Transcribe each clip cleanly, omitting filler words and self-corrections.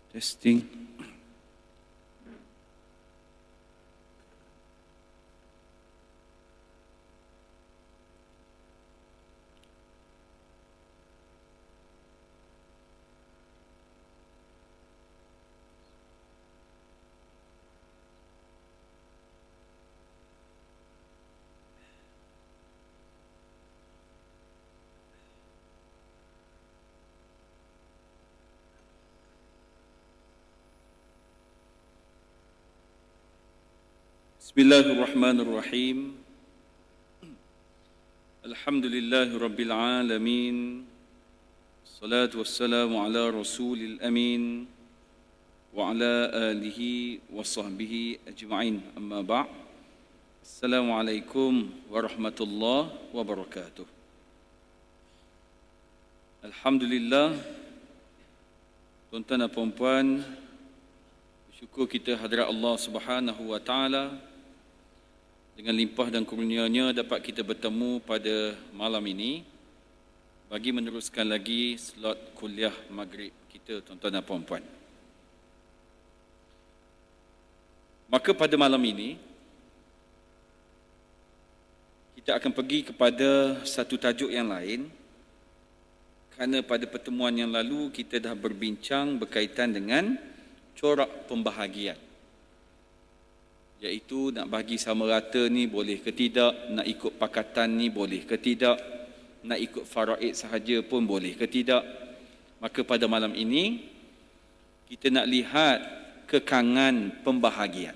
Testing. Bismillahirrahmanirrahim. Alhamdulillahi Rabbil Alamin. Salatu wassalamu ala Rasulil Amin wa ala alihi wa sahbihi ajma'in. Amma ba'. Assalamualaikum warahmatullahi wabarakatuh. Alhamdulillah, tuan-tuan dan puan-puan, bersyukur kita hadirat Allah Subhanahu wa taala. Dengan limpah dan kurnia-Nya dapat kita bertemu pada malam ini bagi meneruskan lagi slot kuliah maghrib kita, tuan-tuan dan puan-puan. Maka pada malam ini kita akan pergi kepada satu tajuk yang lain, kerana pada pertemuan yang lalu kita dah berbincang berkaitan dengan corak pembahagian, iaitu nak bagi sama rata ni boleh ke tidak, nak ikut pakatan ni boleh ke tidak, nak ikut faraid sahaja pun boleh ke tidak. Maka pada malam ini kita nak lihat kekangan pembahagian.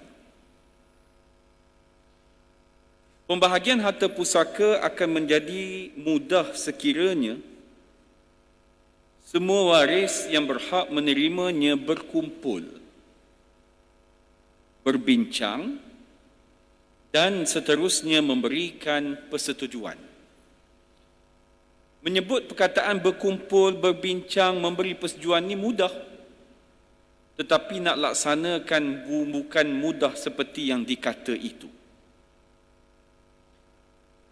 Pembahagian harta pusaka akan menjadi mudah sekiranya semua waris yang berhak menerimanya berkumpul, berbincang dan seterusnya memberikan persetujuan. Menyebut perkataan berkumpul, berbincang, memberi persetujuan ni mudah, tetapi nak laksanakan bukan mudah seperti yang dikata itu.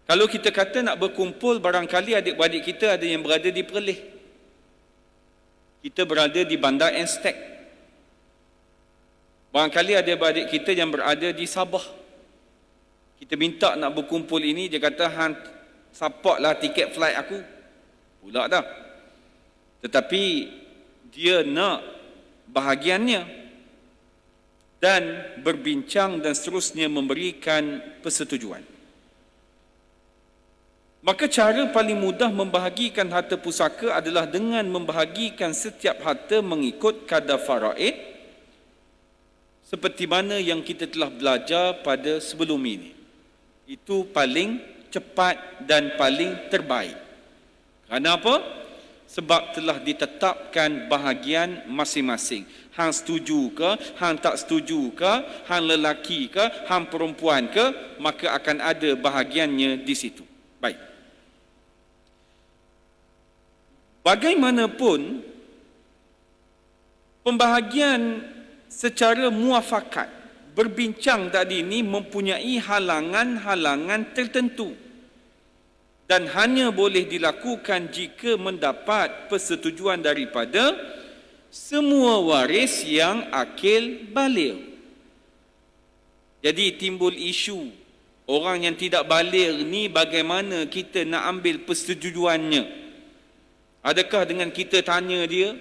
Kalau kita kata nak berkumpul, barangkali adik-beradik kita ada yang berada di Perlis, kita berada di Bandar Anstek, barangkali ada adik kita yang berada di Sabah. Kita minta nak berkumpul ini, dia kata, "Hang support lah tiket flight aku." Pula dah. Tetapi dia nak bahagiannya dan berbincang dan seterusnya memberikan persetujuan. Maka cara paling mudah membahagikan harta pusaka adalah dengan membahagikan setiap harta mengikut kadar faraid, seperti mana yang kita telah belajar pada sebelum ini. Itu paling cepat dan paling terbaik. Kerana apa? Sebab telah ditetapkan bahagian masing-masing. Hang setuju ke, hang tak setuju ke, hang lelaki ke, hang perempuan ke, maka akan ada bahagiannya di situ. Baik. Bagaimanapun, pembahagian secara muafakat, berbincang tadi ini mempunyai halangan-halangan tertentu dan hanya boleh dilakukan jika mendapat persetujuan daripada semua waris yang akil baligh. Jadi timbul isu, orang yang tidak baligh ni bagaimana kita nak ambil persetujuannya? Adakah dengan kita tanya dia,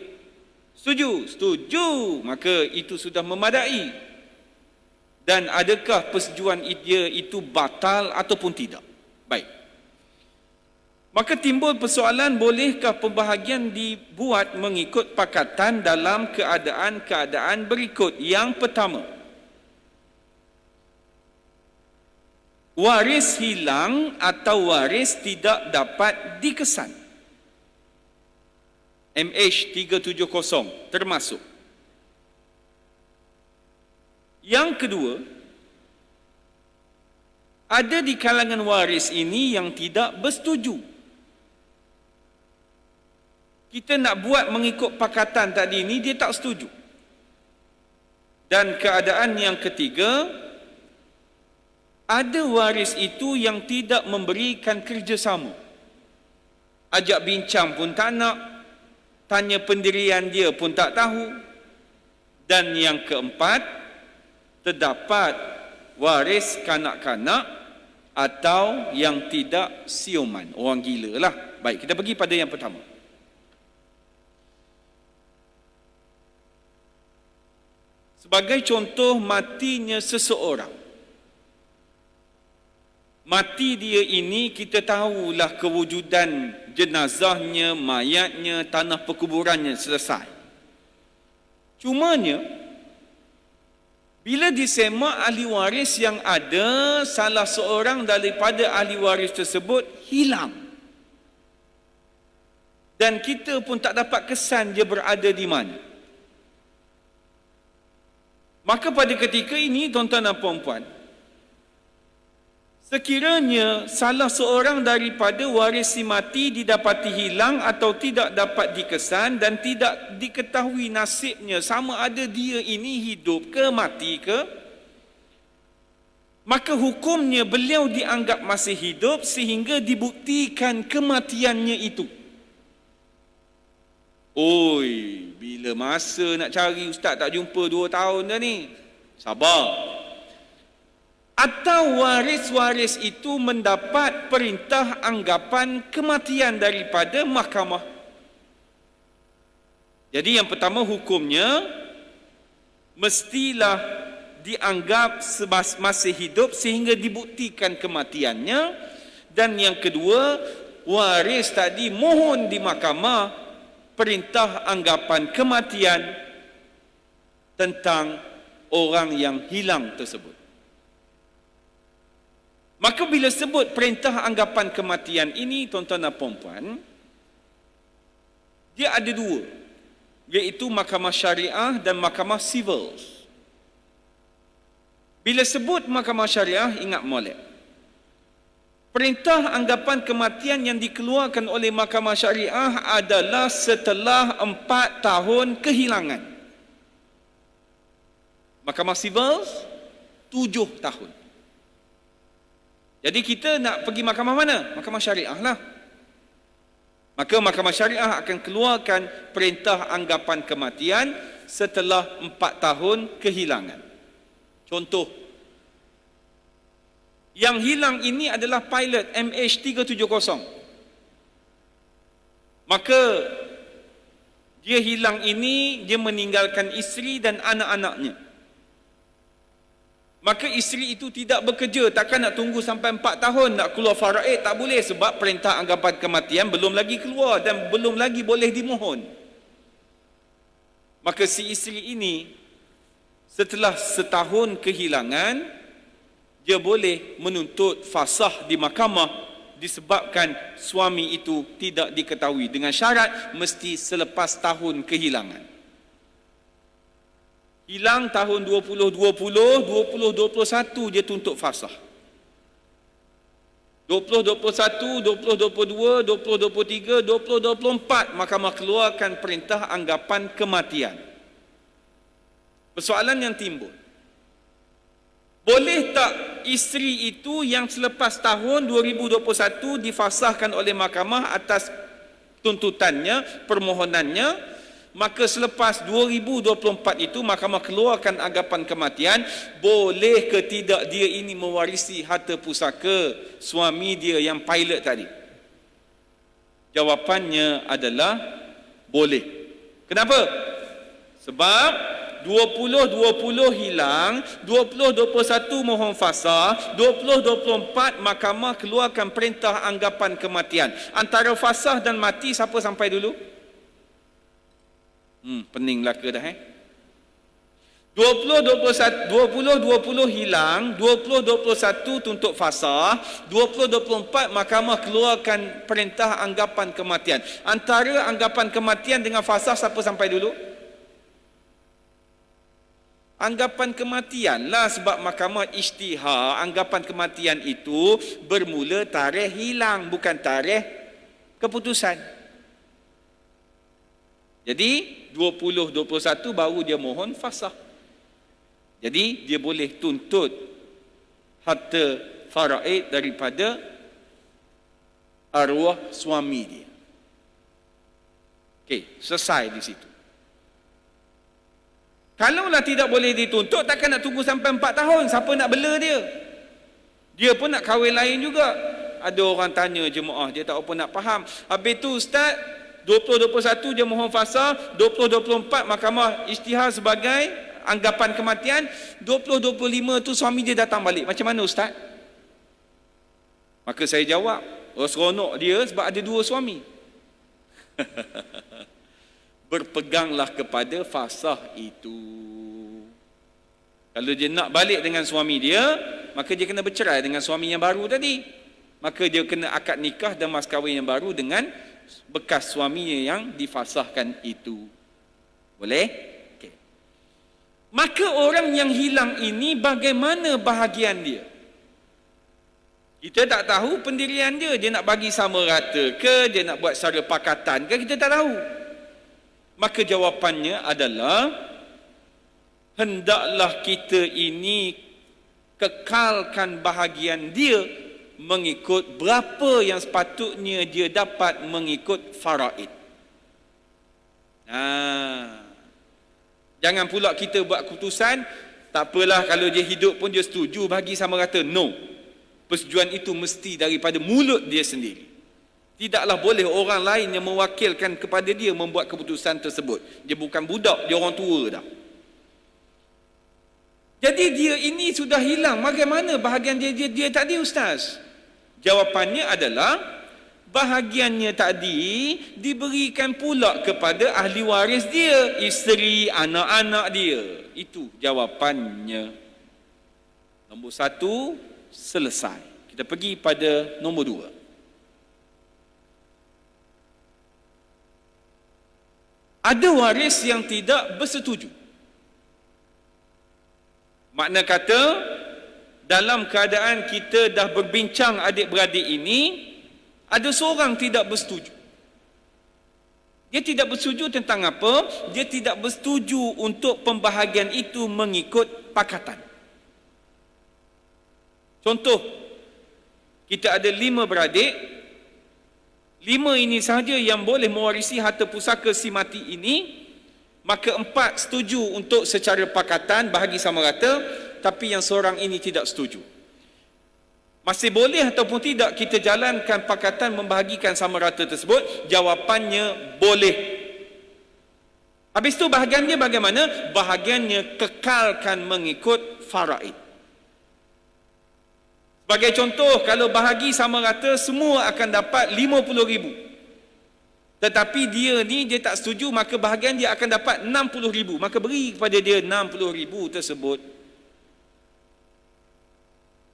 setuju? Setuju. Maka itu sudah memadai. Dan adakah persetujuan dia itu batal ataupun tidak? Baik. Maka timbul persoalan, bolehkah pembahagian dibuat mengikut pakatan dalam keadaan-keadaan berikut. Yang pertama, waris hilang atau waris tidak dapat dikesan. MH370 termasuk. Yang kedua, ada di kalangan waris ini yang tidak bersetuju. Kita nak buat mengikut pakatan tadi ini, dia tak setuju. Dan keadaan yang ketiga, ada waris itu yang tidak memberikan kerjasama. Ajak bincang pun tak nak, tanya pendirian dia pun tak tahu. Dan yang keempat, terdapat waris kanak-kanak atau yang tidak siuman. Orang gila lah. Baik, kita pergi pada yang pertama. Sebagai contoh matinya seseorang. Mati dia ini kita tahulah kewujudan jenazahnya, mayatnya, tanah perkuburannya selesai. Cumanya, bila disemak ahli waris yang ada, salah seorang daripada ahli waris tersebut hilang. Dan kita pun tak dapat kesan dia berada di mana. Maka pada ketika ini, tuan-tuan dan puan-puan, sekiranya salah seorang daripada waris si mati didapati hilang atau tidak dapat dikesan dan tidak diketahui nasibnya, sama ada dia ini hidup ke mati ke, maka hukumnya beliau dianggap masih hidup sehingga dibuktikan kematiannya itu. Oi, bila masa nak cari ustaz tak jumpa 2 tahun dah ni. Sabar. Atau waris-waris itu mendapat perintah anggapan kematian daripada mahkamah. Jadi yang pertama, hukumnya mestilah dianggap masih hidup sehingga dibuktikan kematiannya. Dan yang kedua, waris tadi mohon di mahkamah perintah anggapan kematian tentang orang yang hilang tersebut. Maka bila sebut perintah anggapan kematian ini, tuan-tuan dan puan-puan, dia ada 2, iaitu mahkamah syariah dan mahkamah sivil. Bila sebut mahkamah syariah, ingat molek. Perintah anggapan kematian yang dikeluarkan oleh mahkamah syariah adalah setelah 4 tahun kehilangan. Mahkamah sivil 7 tahun. Jadi kita nak pergi mahkamah mana? Mahkamah syariah lah. Maka mahkamah syariah akan keluarkan perintah anggapan kematian setelah 4 tahun kehilangan. Contoh, yang hilang ini adalah pilot MH370. Maka dia hilang ini, dia meninggalkan isteri dan anak-anaknya. Maka isteri itu tidak bekerja, takkan nak tunggu sampai 4 tahun nak keluar faraid, tak boleh sebab perintah anggapan kematian belum lagi keluar dan belum lagi boleh dimohon. Maka si isteri ini setelah setahun kehilangan, dia boleh menuntut fasah di mahkamah disebabkan suami itu tidak diketahui, dengan syarat mesti selepas tahun kehilangan. Hilang tahun 2020, 2021 dia tuntut fasah. 2021, 2022, 2023, 2024 mahkamah keluarkan perintah anggapan kematian. Persoalan yang timbul, boleh tak isteri itu yang selepas tahun 2021 difasahkan oleh mahkamah atas tuntutannya, permohonannya, maka selepas 2024 itu mahkamah keluarkan anggapan kematian, boleh ke tidak dia ini mewarisi harta pusaka suami dia yang pilot tadi? Jawapannya adalah boleh. Kenapa? Sebab 2020 hilang, 2021 mohon fasah, 2024 mahkamah keluarkan perintah anggapan kematian. Antara fasah dan mati siapa sampai dulu? Pening lah ke dah 2020 hilang, 2021 tuntut fasah, 2024 mahkamah keluarkan perintah anggapan kematian. Antara anggapan kematian dengan fasah siapa sampai dulu? Anggapan kematian lah, sebab mahkamah ijtihad anggapan kematian itu bermula tarikh hilang, bukan tarikh keputusan. Jadi 2021 baru dia mohon fasah. Jadi dia boleh tuntut harta faraid daripada arwah suami dia. Okey, selesai di situ. Kalaulah tidak boleh dituntut, takkan nak tunggu sampai 4 tahun. Siapa nak bela dia? Dia pun nak kahwin lain juga. Ada orang tanya jemaah, dia tak apa nak faham. Habis tu Ustaz, 2021 dia mohon fasa, 2024 mahkamah isytihar sebagai anggapan kematian, 2025 tu suami dia datang balik. Macam mana Ustaz? Maka saya jawab, seronok dia sebab ada 2 suami. Berpeganglah kepada fasah itu. Kalau dia nak balik dengan suami dia, maka dia kena bercerai dengan suami yang baru tadi. Maka dia kena akad nikah dan mas kahwin yang baru dengan bekas suaminya yang difasahkan itu. Boleh? Okay. Maka orang yang hilang ini bagaimana bahagian dia? Kita tak tahu pendirian dia. Dia nak bagi sama rata ke? Dia nak buat secara pakatan ke? Kita tak tahu. Maka jawapannya adalah, hendaklah kita ini kekalkan bahagian dia mengikut berapa yang sepatutnya dia dapat mengikut faraid. Jangan pula kita buat keputusan, tak apalah kalau dia hidup pun dia setuju bagi sama rata. No. Persetujuan itu mesti daripada mulut dia sendiri. Tidaklah boleh orang lain yang mewakilkan kepada dia membuat keputusan tersebut. Dia bukan budak, dia orang tua dah. Jadi dia ini sudah hilang. Bagaimana bahagian dia tadi Ustaz? Jawapannya adalah, bahagiannya tadi diberikan pula kepada ahli waris dia, isteri, anak-anak dia. Itu jawapannya. Nombor 1 selesai. Kita pergi pada nombor 2. Ada waris yang tidak bersetuju. Makna kata, dalam keadaan kita dah berbincang adik-beradik ini, ada seorang tidak bersetuju. Dia tidak bersetuju tentang apa? Dia tidak bersetuju untuk pembahagian itu mengikut pakatan. Contoh, kita ada 5 beradik. 5 ini sahaja yang boleh mewarisi harta pusaka si mati ini. Maka 4 setuju untuk secara pakatan bahagi sama rata, tapi yang seorang ini tidak setuju. Masih boleh ataupun tidak kita jalankan pakatan membahagikan sama rata tersebut? Jawapannya boleh. Habis itu bahagiannya bagaimana? Bahagiannya kekalkan mengikut faraid. Sebagai contoh, kalau bahagi sama rata semua akan dapat 50,000. Tetapi dia tak setuju, maka bahagian dia akan dapat 60,000. Maka beri kepada dia 60,000 tersebut.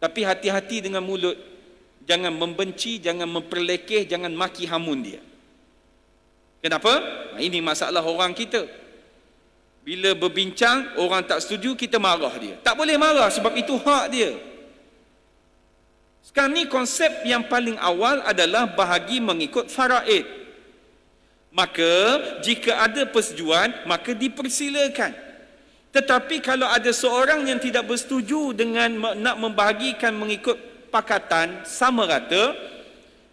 Tapi hati-hati dengan mulut. Jangan membenci, jangan memperlekeh, jangan maki hamun dia. Kenapa? Ini masalah orang kita. Bila berbincang, orang tak setuju, kita marah dia. Tak boleh marah sebab itu hak dia. Sekarang ni konsep yang paling awal adalah bahagi mengikut faraid. Maka jika ada persetujuan, maka dipersilakan. Tetapi kalau ada seorang yang tidak bersetuju dengan nak membahagikan mengikut pakatan sama rata,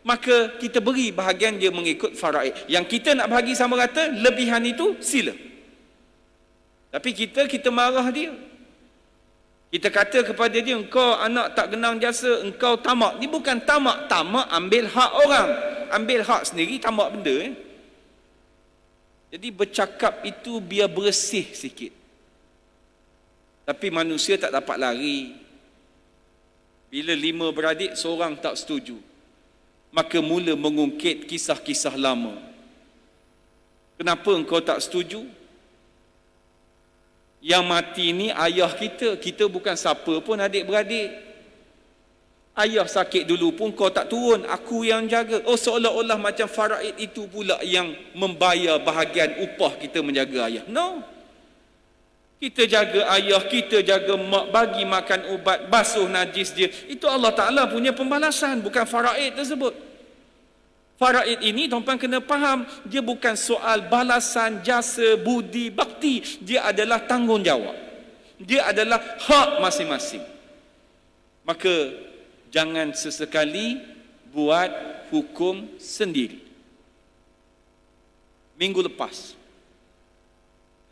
maka kita beri bahagian dia mengikut faraid. Yang kita nak bahagi sama rata, lebihan itu sila. Tapi kita marah dia. Kita kata kepada dia, engkau anak tak genang jasa, engkau tamak. Ni bukan tamak. Tamak ambil hak orang. Ambil hak sendiri, tamak benda. Jadi bercakap itu biar bersih sikit. Tapi manusia tak dapat lari. Bila 5 beradik, seorang tak setuju, maka mula mengungkit kisah-kisah lama. Kenapa engkau tak setuju? Yang mati ni ayah kita. Kita bukan siapa pun adik-beradik. Ayah sakit dulu pun kau tak turun, aku yang jaga. Oh, seolah-olah macam faraid itu pula yang membayar bahagian upah kita menjaga ayah. No. Kita jaga ayah, kita jaga mak, bagi makan ubat, basuh najis dia. Itu Allah Ta'ala punya pembalasan, bukan faraid tersebut. Faraid ini tuan-tuan kena faham, dia bukan soal balasan, jasa, budi, bakti. Dia adalah tanggungjawab. Dia adalah hak masing-masing. Maka jangan sesekali buat hukum sendiri. Minggu lepas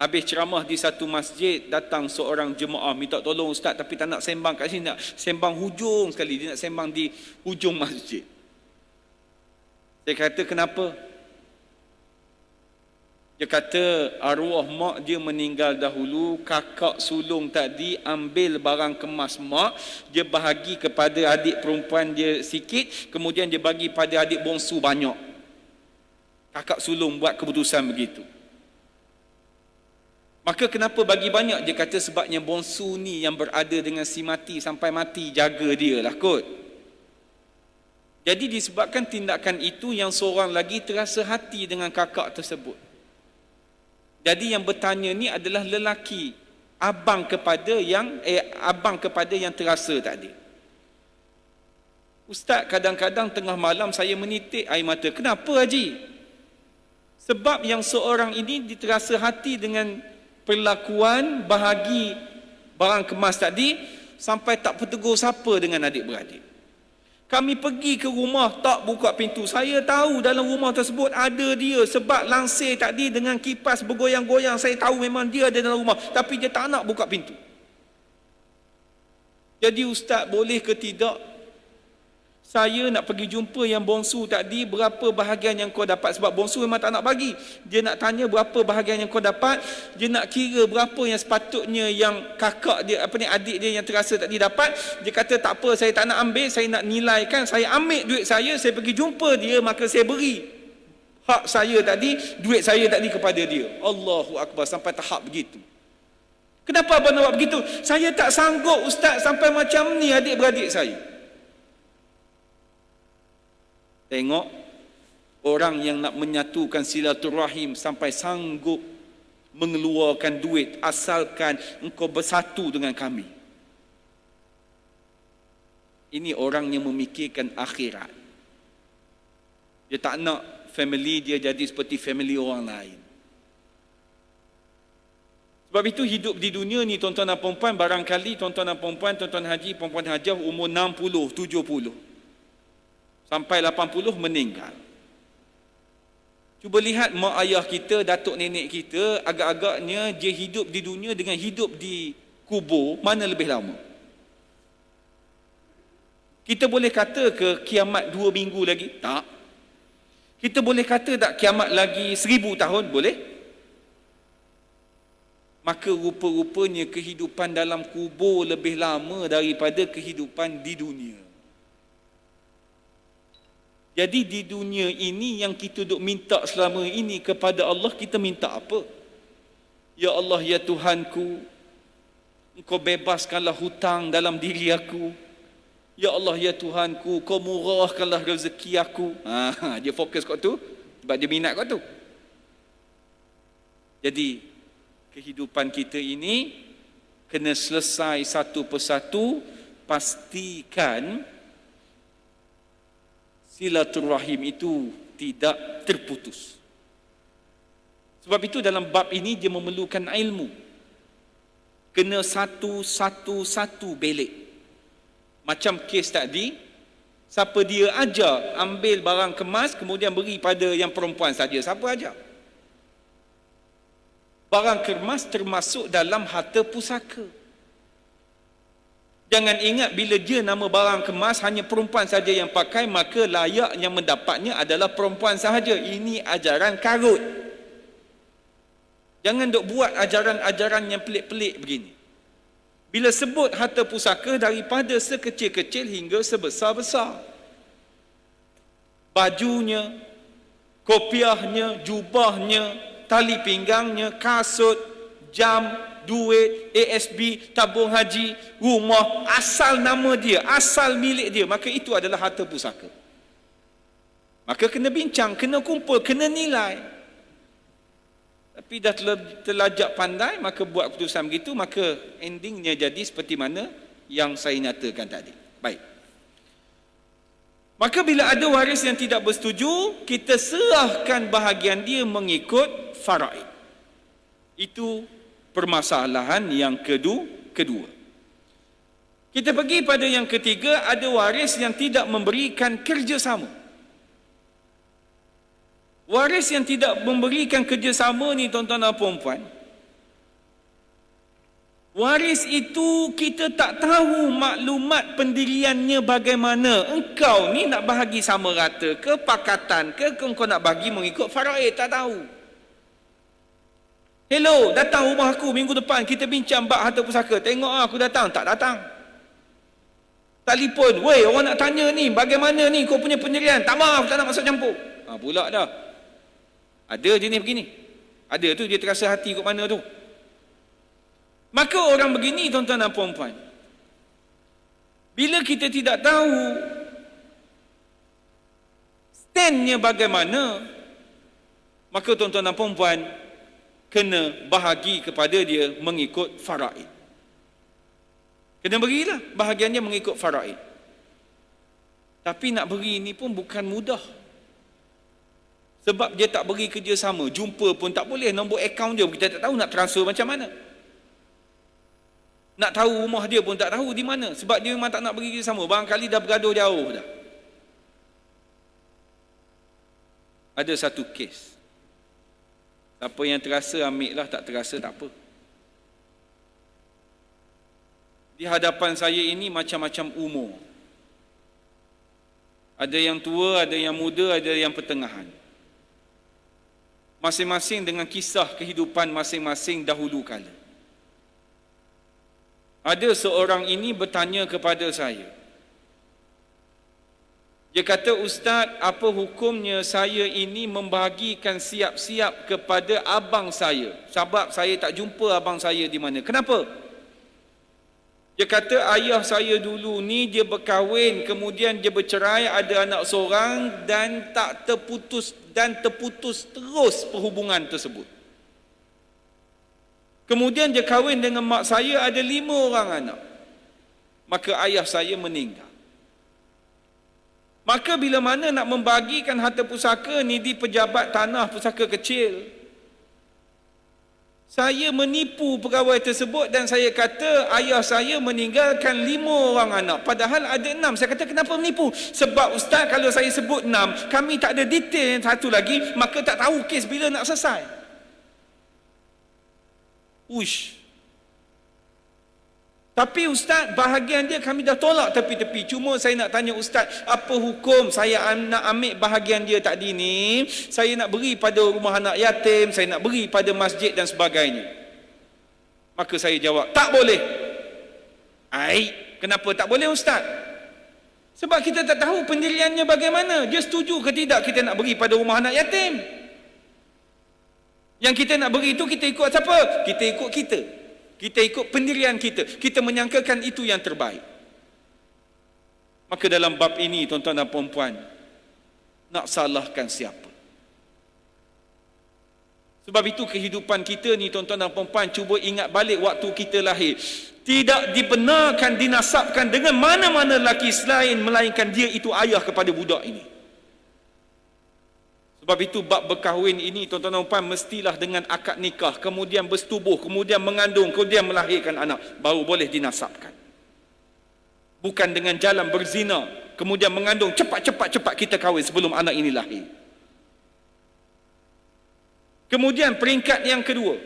Habis ceramah di satu masjid, datang seorang jemaah minta tolong ustaz, tapi tak nak sembang kat sini, nak sembang hujung sekali, dia nak sembang di hujung masjid. Saya kata kenapa? Dia kata arwah mak dia meninggal dahulu, kakak sulung tadi ambil barang kemas mak, dia bahagi kepada adik perempuan dia sikit, kemudian dia bagi pada adik bongsu banyak. Kakak sulung buat keputusan begitu. Maka kenapa bagi banyak? Dia kata sebabnya bongsu ni yang berada dengan si mati sampai mati, jaga dia lah kot. Jadi disebabkan tindakan itu yang seorang lagi terasa hati dengan kakak tersebut. Jadi yang bertanya ni adalah lelaki, abang kepada yang terasa tadi. Ustaz, kadang-kadang tengah malam saya menitik air mata. Kenapa Haji? Sebab yang seorang ini diterasa hati dengan perlakuan bahagi barang kemas tadi sampai tak bertegur siapa dengan adik-beradik. Kami pergi ke rumah, tak buka pintu. Saya tahu dalam rumah tersebut ada dia, sebab langsir tadi dengan kipas bergoyang-goyang. Saya tahu memang dia ada dalam rumah, tapi dia tak nak buka pintu. Jadi ustaz, boleh ke tidak saya nak pergi jumpa yang bongsu tadi, berapa bahagian yang kau dapat? Sebab bongsu memang tak nak bagi. Dia nak tanya berapa bahagian yang kau dapat, dia nak kira berapa yang sepatutnya yang kakak dia, adik dia yang terasa tadi dapat. Dia kata tak apa, saya tak nak ambil, saya nak nilaikan, saya ambil duit saya pergi jumpa dia, maka saya beri hak saya tadi, duit saya tadi kepada dia. Allahu Akbar, sampai tahap begitu. Kenapa abang nak buat begitu? Saya tak sanggup ustaz sampai macam ni adik-beradik saya. Tengok, orang yang nak menyatukan silaturahim sampai sanggup mengeluarkan duit asalkan engkau bersatu dengan kami. Ini orang yang memikirkan akhirat. Dia tak nak family dia jadi seperti family orang lain. Sebab itu hidup di dunia ni tuan-tuan dan puan-puan, barangkali tuan-tuan dan puan-puan, tuan-tuan haji, puan-puan hajah umur 60, 70 sampai 80 meninggal. Cuba lihat mak ayah kita, datuk nenek kita, agak-agaknya dia hidup di dunia dengan hidup di kubur, mana lebih lama? Kita boleh kata ke kiamat 2 minggu lagi? Tak. Kita boleh kata tak kiamat lagi 1000 tahun? Boleh. Maka rupa-rupanya kehidupan dalam kubur lebih lama daripada kehidupan di dunia. Jadi di dunia ini yang kita duk minta selama ini kepada Allah, kita minta apa? Ya Allah, ya Tuhanku, Engkau bebaskanlah hutang dalam diri aku. Ya Allah, ya Tuhanku, Kau murahkanlah rezeki aku. Dia fokus kat tu sebab dia minat kat tu. Jadi kehidupan kita ini kena selesai satu persatu. Pastikan silaturahim itu tidak terputus. Sebab itu dalam bab ini dia memerlukan ilmu. Kena satu-satu belik. Macam kes tadi, siapa dia ajar ambil barang kemas kemudian beri pada yang perempuan saja. Siapa ajar? Barang kemas termasuk dalam harta pusaka. Jangan ingat bila dia nama barang kemas hanya perempuan saja yang pakai, maka layak yang mendapatnya adalah perempuan sahaja. Ini ajaran karut. Jangan duk buat ajaran-ajaran yang pelik-pelik begini. Bila sebut harta pusaka, daripada sekecil-kecil hingga sebesar-besar. Bajunya, kopiahnya, jubahnya, tali pinggangnya, kasut, jam, duit, ASB, tabung haji, rumah, asal nama dia, asal milik dia, maka itu adalah harta pusaka. Maka kena bincang, kena kumpul, kena nilai. Tapi dah terlajak pandai, maka buat keputusan begitu, maka endingnya jadi seperti mana yang saya nyatakan tadi. Baik. Maka bila ada waris yang tidak bersetuju, kita serahkan bahagian dia mengikut faraid. Itu permasalahan yang kedua. Kita pergi pada yang ketiga, ada waris yang tidak memberikan kerjasama. Waris yang tidak memberikan kerjasama ni tuan-tuan dan puan-puan, Waris itu kita tak tahu maklumat pendiriannya bagaimana. Engkau ni nak bahagi sama rata ke pakatan ke engkau nak bagi mengikut faraid, tak tahu. Hello, datang rumah aku minggu depan, kita bincang bab harta pusaka. Tengok aku datang, tak datang. Telefon, weh orang nak tanya ni, bagaimana ni kau punya pendirian? Tak maaf, tak nak masuk campur. Pula dah. Ada jenis begini. Ada tu dia terasa hati kat mana tu. Maka orang begini tuan-tuan dan puan-puan, bila kita tidak tahu standnya bagaimana, maka tuan-tuan dan puan-puan kena bahagi kepada dia mengikut faraid. Kena berilah bahagiannya mengikut faraid. Tapi nak beri ini pun bukan mudah. Sebab dia tak beri kerjasama, jumpa pun tak boleh, nombor akaun dia kita tak tahu nak transfer macam mana. Nak tahu rumah dia pun tak tahu di mana, sebab dia memang tak nak beri kerjasama. Barangkali dah bergaduh jauh dah. Ada satu kes, siapa yang terasa ambil lah, tak terasa tak apa. Di hadapan saya ini macam-macam umur. Ada yang tua, ada yang muda, ada yang pertengahan. Masing-masing dengan kisah kehidupan masing-masing dahulu kala. Ada seorang ini bertanya kepada saya. Dia kata, Ustaz, apa hukumnya saya ini membahagikan siap-siap kepada abang saya? Sebab saya tak jumpa abang saya di mana. Kenapa? Dia kata, ayah saya dulu ni dia berkahwin, kemudian dia bercerai, ada anak seorang dan terputus terus perhubungan tersebut. Kemudian dia kahwin dengan mak saya, ada 5 orang anak. Maka ayah saya meninggal. Maka bila mana nak membagikan harta pusaka ni di pejabat tanah pusaka kecil, saya menipu pegawai tersebut dan saya kata ayah saya meninggalkan 5 orang anak. Padahal ada 6. Saya kata kenapa menipu? Sebab Ustaz kalau saya sebut 6, kami tak ada detail yang satu lagi, maka tak tahu kes bila nak selesai. Uish. Tapi Ustaz, bahagian dia kami dah tolak tepi-tepi. Cuma saya nak tanya Ustaz, apa hukum saya nak ambil bahagian dia tadi ni? Saya nak beri pada rumah anak yatim, saya nak beri pada masjid dan sebagainya. Maka saya jawab, tak boleh. Kenapa tak boleh Ustaz? Sebab kita tak tahu pendiriannya bagaimana. Dia setuju ke tidak kita nak beri pada rumah anak yatim? Yang kita nak beri itu kita ikut siapa? Kita ikut kita. Kita ikut pendirian kita. Kita menyangkakan itu yang terbaik. Maka dalam bab ini tuan-tuan dan puan-puan, nak salahkan siapa? Sebab itu kehidupan kita ni tuan-tuan dan puan-puan, cuba ingat balik waktu kita lahir. Tidak dibenarkan, dinasabkan dengan mana-mana lelaki selain melainkan dia itu ayah kepada budak ini. Sebab itu bab berkahwin ini tuan-tuan dan puan mestilah dengan akad nikah, kemudian bersetubuh, kemudian mengandung, kemudian melahirkan anak, baru boleh dinasabkan. Bukan dengan jalan berzina, kemudian mengandung, cepat kita kahwin sebelum anak ini lahir. Kemudian peringkat yang kedua,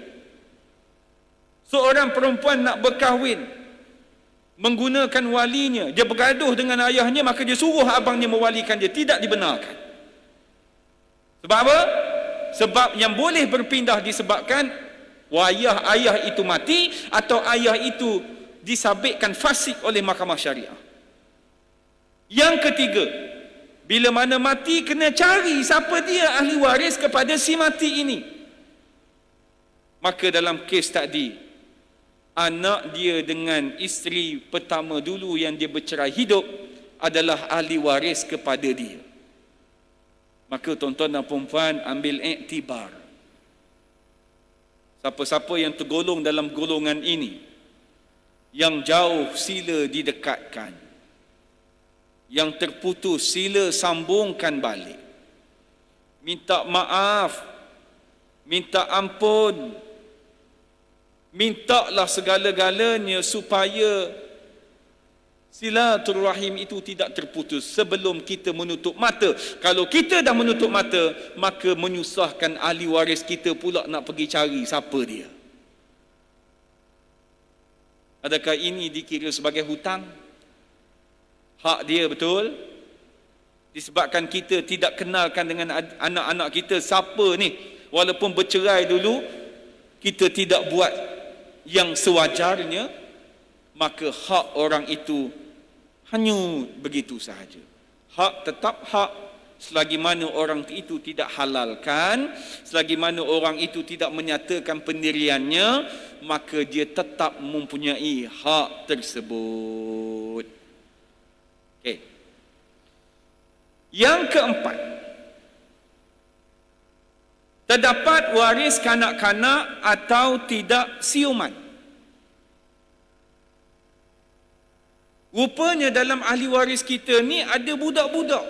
seorang perempuan nak berkahwin menggunakan walinya, dia bergaduh dengan ayahnya, maka dia suruh abangnya mewalikan dia, tidak dibenarkan. Sebab apa? Sebab yang boleh berpindah disebabkan ayah itu mati atau ayah itu disabitkan fasik oleh mahkamah syariah. Yang ketiga, bila mana mati kena cari siapa dia ahli waris kepada si mati ini. Maka dalam kes tadi, anak dia dengan isteri pertama dulu yang dia bercerai hidup adalah ahli waris kepada dia. Maka tuan-tuan dan puan-puan ambil iktibar. Siapa-siapa yang tergolong dalam golongan ini, yang jauh sila didekatkan, yang terputus sila sambungkan balik. Minta maaf, minta ampun, mintalah segala-galanya supaya silaturahim itu tidak terputus sebelum kita menutup mata. Kalau kita dah menutup mata, maka menyusahkan ahli waris kita pula nak pergi cari siapa dia. Adakah ini dikira sebagai hutang? Hak dia betul. Disebabkan kita tidak kenalkan dengan anak-anak kita siapa ni. Walaupun bercerai dulu, kita tidak buat yang sewajarnya, maka hak orang itu hanyut begitu sahaja. Hak tetap hak, selagi mana orang itu tidak halalkan, selagi mana orang itu tidak menyatakan pendiriannya, maka dia tetap mempunyai hak tersebut. Okey. Yang keempat, terdapat waris kanak-kanak atau tidak siuman. Rupanya dalam ahli waris kita ni ada budak-budak.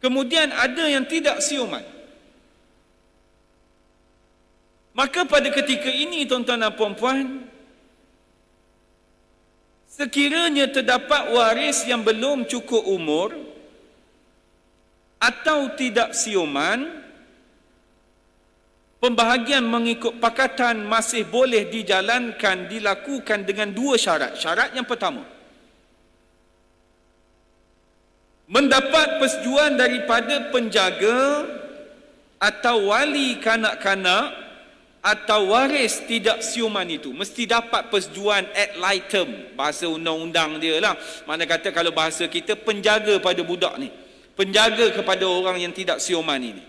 Kemudian ada yang tidak siuman. Maka pada ketika ini tuan-tuan dan puan-puan, sekiranya terdapat waris yang belum cukup umur atau tidak siuman, pembahagian mengikut pakatan masih boleh dijalankan, dilakukan dengan dua syarat. Syarat yang pertama, mendapat persetujuan daripada penjaga atau wali kanak-kanak atau waris tidak siuman itu. Mesti dapat persetujuan ad litem, bahasa undang-undang dia lah. Mana kata kalau bahasa kita, penjaga pada budak ni, penjaga kepada orang yang tidak siuman ini.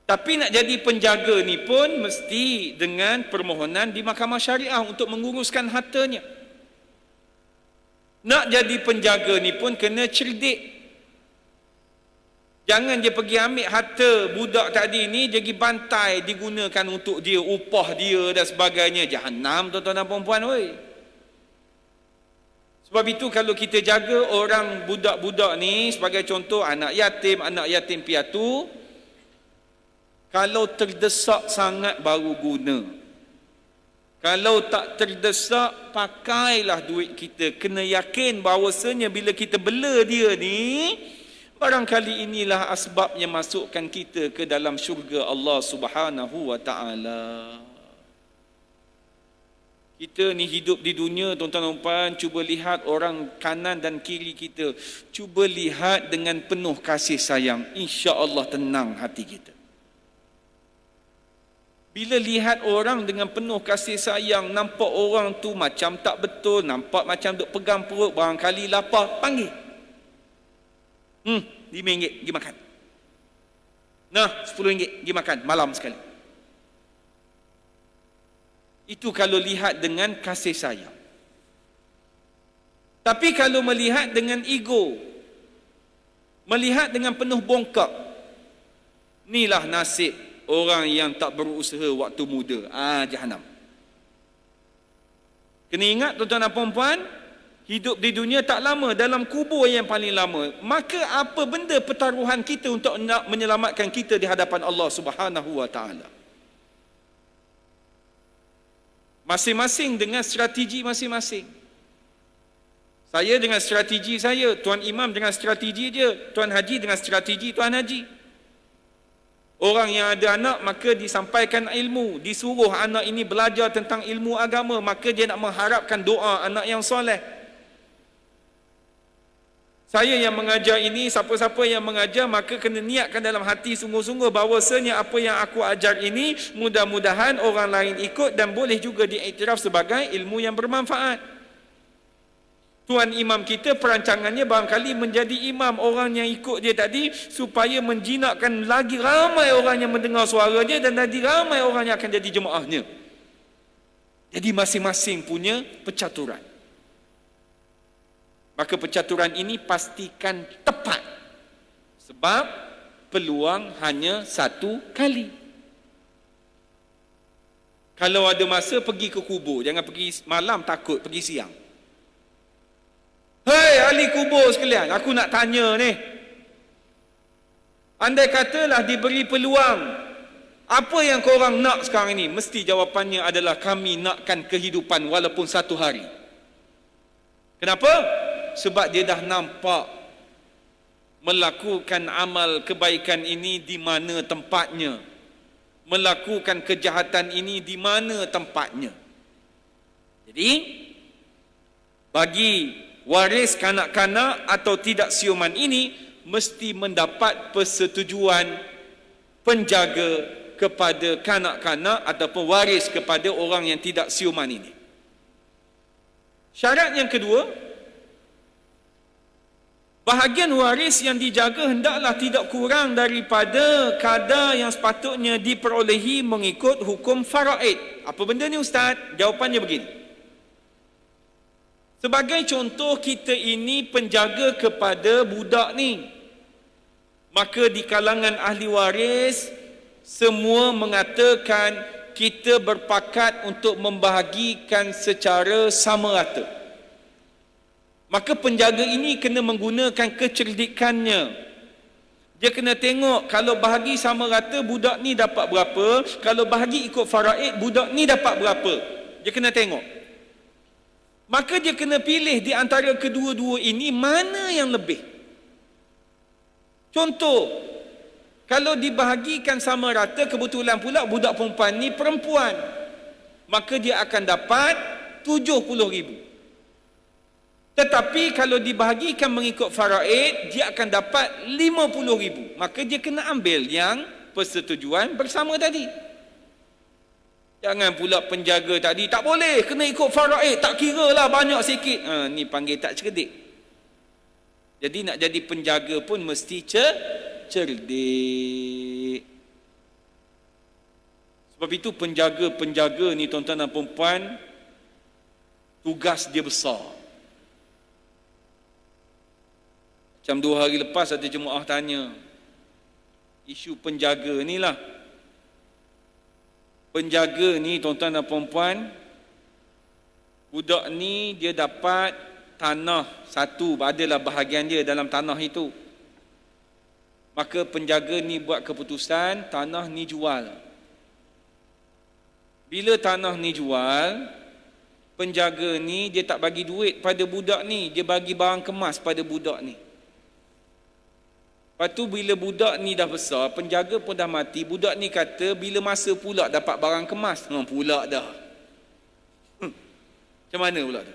Tapi nak jadi penjaga ni pun mesti dengan permohonan di mahkamah syariah untuk menguruskan hartanya. Nak jadi penjaga ni pun kena cerdik. Jangan dia pergi ambil harta budak tadi ni, jadi bantai digunakan untuk dia, upah dia dan sebagainya. Jahannam tuan-tuan dan puan-puan. Sebab itu kalau kita jaga orang budak-budak ni, sebagai contoh anak yatim piatu, kalau terdesak sangat baru guna. Kalau tak terdesak, pakailah duit kita. Kena yakin bahawasanya bila kita bela dia ni, barangkali inilah asbab yang masukkan kita ke dalam syurga Allah Subhanahu wa ta'ala. Kita ni hidup di dunia, tuan-tuan dan puan, cuba lihat orang kanan dan kiri kita. Cuba lihat dengan penuh kasih sayang. Insya-Allah tenang hati kita. Bila lihat orang dengan penuh kasih sayang, nampak orang tu macam tak betul, nampak macam duk pegang perut, barangkali lapar, panggil. RM5 pergi makan. Nah, RM10 pergi makan malam sekali. Itu kalau lihat dengan kasih sayang. Tapi kalau melihat dengan ego, melihat dengan penuh bongkak, inilah nasib orang yang tak berusaha waktu muda. Jahannam. Kena ingat tuan-tuan dan puan-puan, hidup di dunia tak lama, dalam kubur yang paling lama. Maka apa benda pertaruhan kita untuk nak menyelamatkan kita di hadapan Allah Subhanahu wa ta'ala? Masing-masing dengan strategi masing-masing. Saya dengan strategi saya, Tuan Imam dengan strategi dia, Tuan Haji dengan strategi Tuan Haji. Orang yang ada anak, maka disampaikan ilmu, disuruh anak ini belajar tentang ilmu agama, maka dia nak mengharapkan doa anak yang soleh. Saya yang mengajar ini, siapa-siapa yang mengajar, maka kena niatkan dalam hati sungguh-sungguh bahawasanya apa yang aku ajar ini, mudah-mudahan orang lain ikut dan boleh juga diiktiraf sebagai ilmu yang bermanfaat. Tuan Imam kita perancangannya barangkali menjadi imam orang yang ikut dia tadi, supaya menjinakkan lagi ramai orang yang mendengar suara dia dan lagi ramai orang yang akan jadi jemaahnya. Jadi masing-masing punya percaturan. Maka percaturan ini pastikan tepat. Sebab peluang hanya satu kali. Kalau ada masa, pergi ke kubur. Jangan pergi malam, takut, pergi siang. Hei ahli kubur sekalian, aku nak tanya ni. Andai katalah diberi peluang, apa yang korang nak sekarang ni? Mesti jawapannya adalah kami nakkan kehidupan walaupun satu hari. Kenapa? Sebab dia dah nampak melakukan amal kebaikan ini di mana tempatnya. melakukan kejahatan ini di mana tempatnya. Jadi, bagi waris kanak-kanak atau tidak siuman ini, mesti mendapat persetujuan penjaga kepada kanak-kanak ataupun waris kepada orang yang tidak siuman ini. Syarat yang kedua, bahagian waris yang dijaga hendaklah tidak kurang daripada kadar yang sepatutnya diperolehi mengikut hukum faraid. Apa benda ni Ustaz? Jawapannya begini. Sebagai contoh, kita ini penjaga kepada budak ni. Maka di kalangan ahli waris, semua mengatakan kita berpakat untuk membahagikan secara sama rata. Maka penjaga ini kena menggunakan kecerdikannya. Dia kena tengok kalau bahagi sama rata budak ni dapat berapa, kalau bahagi ikut faraid budak ni dapat berapa. Dia kena tengok. Maka dia kena pilih di antara kedua-dua ini mana yang lebih. Contoh, kalau dibahagikan sama rata, kebetulan pula budak perempuan ni perempuan, maka dia akan dapat 70,000. Tetapi kalau dibahagikan mengikut faraid, dia akan dapat 50,000. Maka dia kena ambil yang persetujuan bersama tadi. Jangan pula penjaga tadi, tak boleh, kena ikut faraid, tak kira lah banyak sikit. Ni panggil tak cerdik. Jadi nak jadi penjaga pun mesti cerdik. Sebab itu penjaga-penjaga ni tuan-tuan dan puan-puan, tugas dia besar. Macam 2 hari lepas ada jemaah tanya, isu penjaga ni lah. Penjaga ni tuan-tuan dan puan-puan, budak ni dia dapat tanah satu, adalah bahagian dia dalam tanah itu. Maka penjaga ni buat keputusan tanah ni jual. Bila tanah ni jual, penjaga ni dia tak bagi duit pada budak ni, dia bagi barang kemas pada budak ni. Lepas tu bila budak ni dah besar, penjaga pun dah mati, budak ni kata bila masa pula dapat barang kemas? Pula dah. Macam mana pula tu?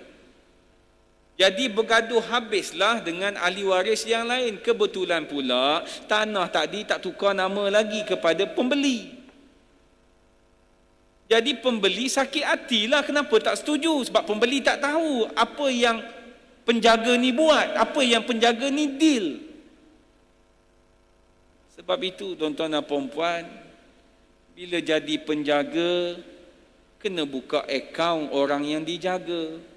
Jadi bergaduh habislah dengan ahli waris yang lain. Kebetulan pula tanah tadi tak tukar nama lagi kepada pembeli. Jadi pembeli sakit hatilah, kenapa tak setuju? Sebab pembeli tak tahu apa yang penjaga ni buat, apa yang penjaga ni deal. Sebab itu tuan-tuan dan puan-puan, bila jadi penjaga, kena buka akaun orang yang dijaga.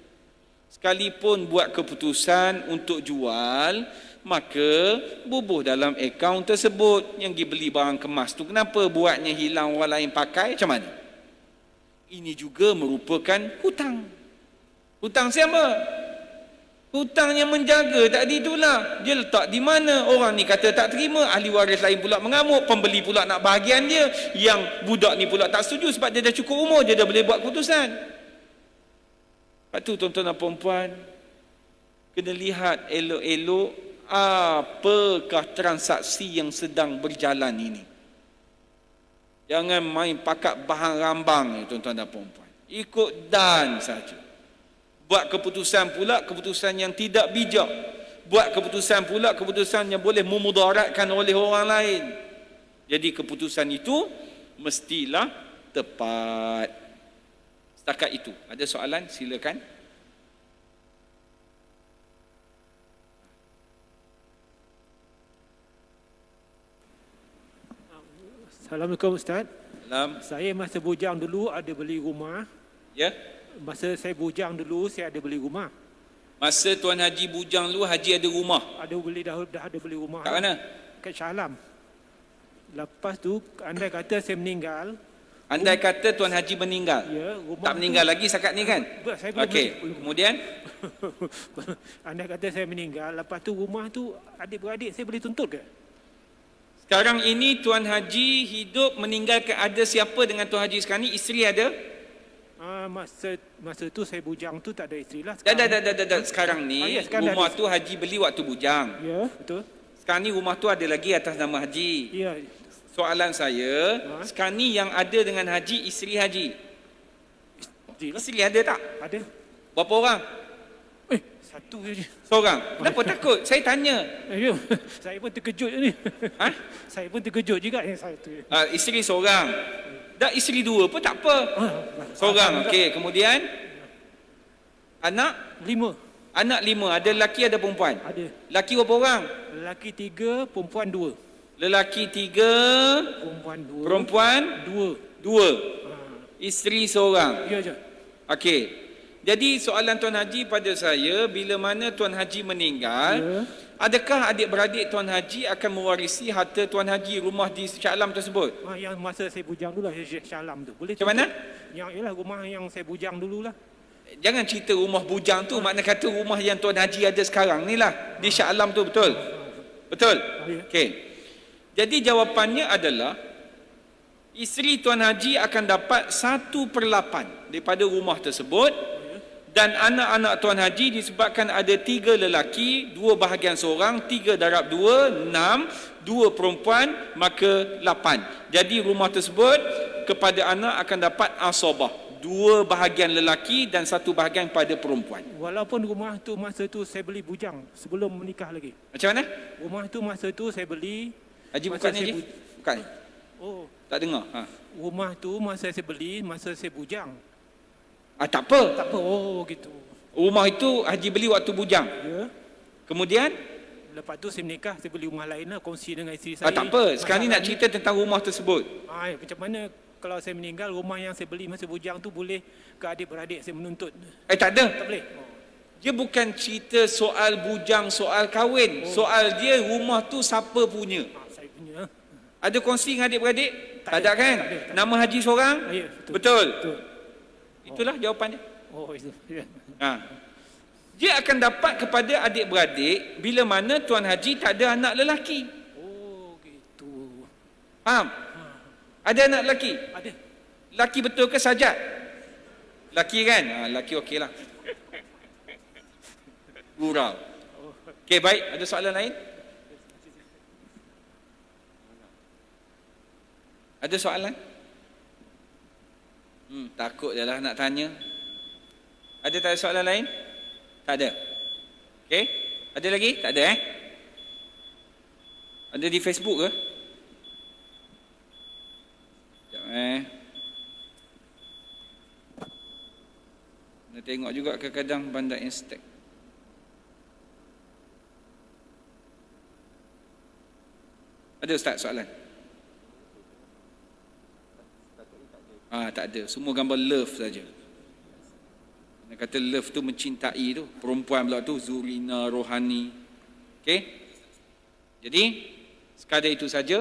Sekalipun buat keputusan untuk jual, maka bubuh dalam akaun tersebut. Yang dibeli barang kemas tu, kenapa buatnya hilang orang lain pakai? Macam mana? Ini juga merupakan hutang. Hutang siapa? Hutang yang menjaga tadi itulah. Dia letak di mana? Orang ni kata tak terima, ahli waris lain pula mengamuk, pembeli pula nak bahagian dia, yang budak ni pula tak setuju sebab dia dah cukup umur, dia dah boleh buat keputusan. Lepas tu tuan-tuan dan puan-puan, kena lihat elok-elok apakah transaksi yang sedang berjalan ini. Jangan main pakat bahan rambang ni tuan-tuan dan puan-puan. Ikut dan saja. Buat keputusan pula keputusan yang tidak bijak. Buat keputusan pula keputusan yang boleh memudaratkan oleh orang lain. Jadi keputusan itu mestilah tepat. Setakat itu. Ada soalan? Silakan. Assalamualaikum Ustaz. Salam. Saya masa bujang dulu ada beli rumah. Ya. Masa saya bujang dulu saya ada beli rumah. Masa Tuan Haji bujang dulu, Haji ada rumah. Dah ada beli rumah. Kat mana? Kat Shah Alam. Lepas tu andai kata saya meninggal. Andai kata Tuan Haji meninggal. Ya, rumah tak meninggal tu, lagi setakat ni kan? Saya belum. Okey. Kemudian andai kata saya meninggal, lepas tu rumah tu adik-beradik saya boleh tuntut ke? sekarang ini Tuan Haji hidup meninggalkan, ada siapa dengan Tuan Haji sekarang ni? Isteri ada? Masa tu saya bujang tu tak ada isteri lah. Dah. Sekarang ni sekarang rumah tu Haji beli waktu bujang. Ya, betul. Sekarang ni rumah tu ada lagi atas nama Haji. Ya. Soalan saya, sekarang ni yang ada dengan haji, isteri haji. Isteri ada tak? Ada. Berapa orang? Satu je. Seorang. Kenapa takut? Saya tanya. Ya, saya pun terkejut ni. Ha? Saya pun terkejut juga yang satu. Isteri seorang. Dah isteri dua pun tak apa. Seorang. Okey, kemudian anak 5. Anak 5. Ada lelaki ada perempuan? Ada. Lelaki berapa orang? Lelaki 3, perempuan 2. Lelaki 3, Perempuan 2. perempuan 2. Isteri seorang. Ya je. Okey. Jadi soalan Tuan Haji pada saya, bila mana Tuan Haji meninggal, adakah adik-beradik Tuan Haji akan mewarisi harta Tuan Haji, rumah di Shah Alam tersebut? Yang masa saya bujang dulu lah, Shah Alam tu. Boleh Macam mana? Yang ialah rumah yang saya bujang dululah. Jangan cerita rumah bujang tu, makna kata rumah yang Tuan Haji ada sekarang ni lah, di Shah Alam tu, betul? Betul? Okey. Jadi jawapannya adalah, isteri Tuan Haji akan dapat 1/8 daripada rumah tersebut, dan anak-anak Tuan Haji disebabkan ada 3 lelaki, 2 bahagian seorang, 3 darab 2, 6, 2 perempuan, maka 8. Jadi rumah tersebut kepada anak akan dapat asabah, 2 bahagian lelaki dan 1 bahagian pada perempuan. Walaupun rumah tu masa tu saya beli bujang sebelum menikah lagi. Macam mana? Rumah tu masa tu saya beli. Haji bukan ni, Haji? Bukan. Oh. Tak dengar. Rumah tu masa saya beli, masa saya bujang. Tak apa. Tak apa. Oh, gitu. Rumah itu Haji beli waktu bujang. Ya. Kemudian? Lepas tu saya menikah, saya beli rumah lain lah, kongsi dengan isteri saya. Tak apa. Sekarang ni nak cerita tentang rumah tersebut. Macam mana kalau saya meninggal, rumah yang saya beli masa bujang tu boleh ke adik-beradik saya menuntut? Tak ada. Tak boleh. Dia bukan cerita soal bujang, soal kahwin. Soal dia rumah tu siapa punya. Saya punya. Ada kongsi dengan adik-beradik? Tak ada kan? Tak ada. Nama Haji seorang? Ya, betul. Betul. Itulah jawapannya. Oh, itu. Ya. Dia akan dapat kepada adik-beradik bila mana Tuan Haji tak ada anak lelaki. Oh, gitu. Faham? Ada anak lelaki? Ada. Lelaki betul ke Sajat? Lelaki kan? Lelaki okeylah. Gurau. Okey, baik. Ada soalan lain? Ada soalan? Takut je lah nak tanya. Ada tak ada soalan lain? Tak ada. Okey? Ada lagi? Tak ada Ada di Facebook ke? Sekejap Nak tengok juga kadang-kadang bandar Instek. Ada Ustaz soalan? Tak ada. Semua gambar love saja. Nak kata love tu mencintai tu. Perempuan pula tu Zurina Rohani. Okey? Jadi sekadar itu saja.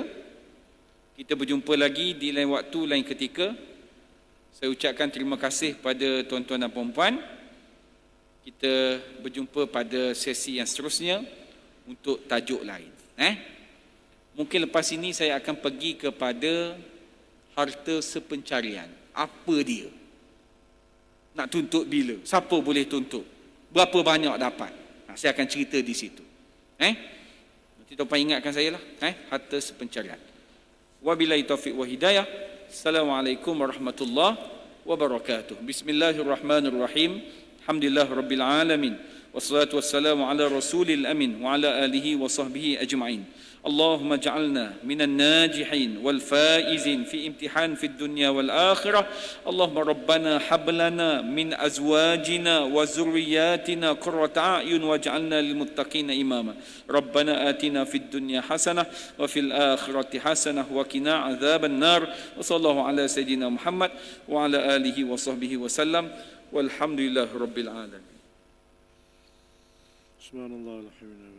Kita berjumpa lagi di lain waktu, lain ketika. Saya ucapkan terima kasih pada tuan-tuan dan puan-puan. Kita berjumpa pada sesi yang seterusnya untuk tajuk lain. Mungkin lepas ini saya akan pergi kepada harta sepencarian. Apa dia? Nak tuntut bila? Siapa boleh tuntut? Berapa banyak dapat? Saya akan cerita di situ. Nanti tuan-tuan ingatkan saya lah. Harta sepencarian. Wabillahi taufiq wa hidayah. Assalamualaikum warahmatullahi wabarakatuh. Bismillahirrahmanirrahim. Alhamdulillah rabbil alamin. Wassalatu wassalamu ala rasulil amin wa ala alihi wa sahbihi ajma'in. اللهم اجعلنا من الناجحين والفائزين في امتحان في الدنيا والآخرة. اللهم ربنا هب لنا من أزواجنا وذرياتنا قرة أعين واجعلنا للمتقين إماما. ربنا آتنا في الدنيا حسنة وفي الآخرة حسنة وقنا عذاب النار. وصلى الله على سيدنا محمد وعلى آله وصحبه وسلم والحمد لله رب العالمين. سبحان الله الحمد لله.